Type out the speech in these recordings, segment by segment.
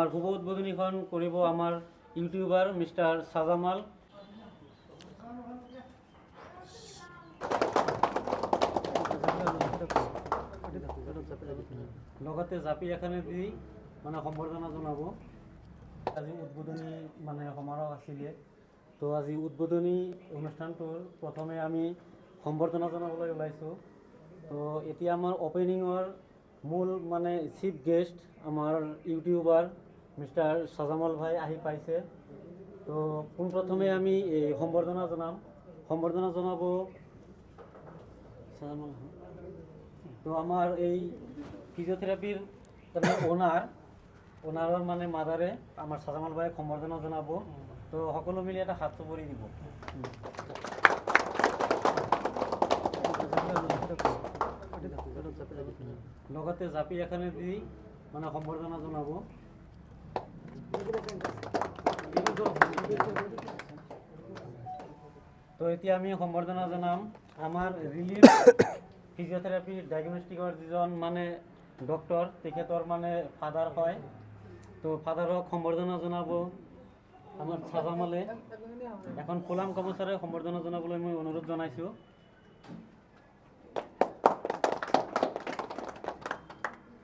আমাৰ শুভ উদ্বোধনীখন কৰিব আমাৰ ইউটিউবাৰ মিষ্টাৰ সাজামাল। লগতে জাপি এখানে দি মানে সম্বৰ্ধনা জনাব। আজি উদ্বোধনী মানে সমাৰোহ আছিলে, তো আজি উদ্বোধনী অনুষ্ঠানটোৰ প্ৰথমে আমি সম্বৰ্ধনা জনাবলৈ ওলাইছোঁ। তো এতিয়া আমাৰ অপেনিঙৰ মূল মানে চিফ গেষ্ট আমাৰ ইউটিউবাৰ মিষ্টাৰ সাজামাল ভাই আহি পাইছে। তো পোনপ্ৰথমে আমি এই সম্বৰ্ধনা জনাম। সম্বৰ্ধনা জনাব সাজামাল। তো আমাৰ এই ফিজিঅথেৰাপিৰ ওনাৰৰ মানে মাদাৰে আমাৰ সাজামাল ভাই সম্বৰ্ধনা জনাব। তো সকলো মিলি এটা হাত চুবৰি দিব। লগতে জাপি এখানে দি মানে সম্বৰ্ধনা জনাব। তো এতিয়া আমি সম্বৰ্ধনা জনাম আমাৰ ৰিলিফ ফিজিঅথেৰাপি ডায়েগনষ্টিকৰ যিজন মানে ডক্টৰ, তেখেতৰ মানে ফাদাৰ হয়। তো ফাদাৰক সম্বৰ্ধনা জনাব আমাৰ সাজামালে। এখন ফুলাম গামোচাৰে সম্বৰ্ধনা জনাবলৈ মই অনুৰোধ জনাইছোঁ।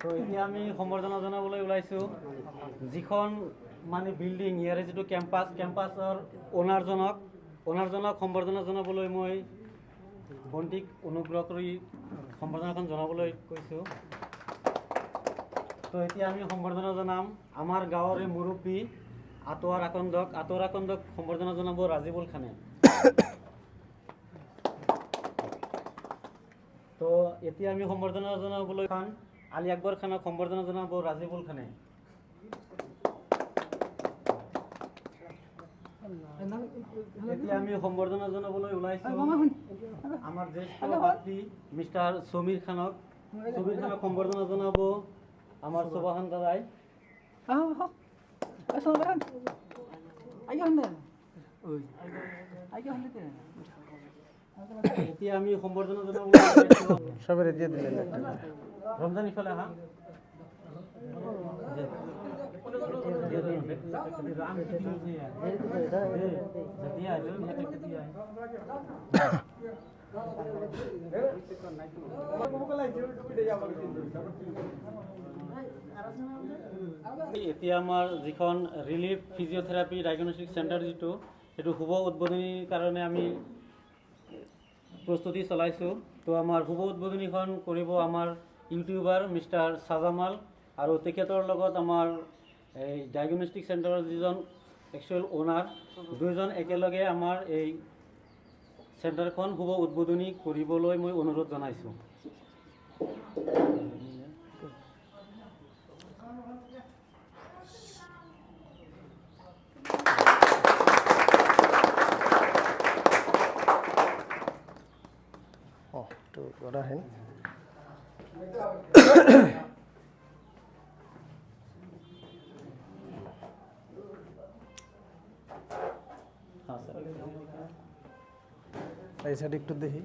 তো এতিয়া আমি সম্বৰ্ধনা জনাবলৈ ওলাইছোঁ যিখন মানে বিল্ডিং, ইয়াৰে যিটো কেম্পাছৰ অনাৰজনক সম্বৰ্ধনা জনাবলৈ মই ভণ্টিক অনুগ্ৰহ কৰি সম্বৰ্ধনাখন জনাবলৈ কৈছোঁ। তো এতিয়া আমি সম্বৰ্ধনা জনাম আমাৰ গাঁৱৰে মুৰব্বী আতৱাৰ আকন্দক সম্বৰ্ধনা জনাব ৰাজিবুল খানে। তো এতিয়া আমি সম্বৰ্ধনা জনাবলৈ আলী আকবৰ খানক সম্বৰ্ধনা জনাব ৰাজিবুল খানে। এতিয়া আমি সম্বৰ্ধনা জনাবলৈ ওলাইছোঁ আমাৰ জ্যেষ্ঠ ভাতৃ মিষ্টাৰ সমীৰ খানক সম্বৰ্ধনা জনাব আমাৰ সুবাহান দাদাই। এতিয়া আমি সম্বৰ্ধনা জনাবলৈ ৰমজান ইফালে আহা। এতিয়া আমাৰ যিখন ৰিলিফ ফিজিঅথেৰাপি ডায়েগনষ্টিক চেণ্টাৰ যিটো, সেইটো শুভ উদ্বোধনীৰ কাৰণে আমি প্ৰস্তুতি চলাইছোঁ। তো আমাৰ শুভ উদ্বোধনীখন কৰিব আমাৰ ইউটিউবাৰ মিষ্টাৰ সাজামাল, আৰু তেখেতৰ লগত আমাৰ এই ডায়েগনষ্টিক চেণ্টাৰৰ যিজন একচুৱেল অ'নাৰ, দুয়োজন একেলগে আমাৰ এই চেণ্টাৰখন শুভ উদ্বোধনী কৰিবলৈ মই অনুৰোধ জনাইছোঁ। এই সাইড একটু দেখি।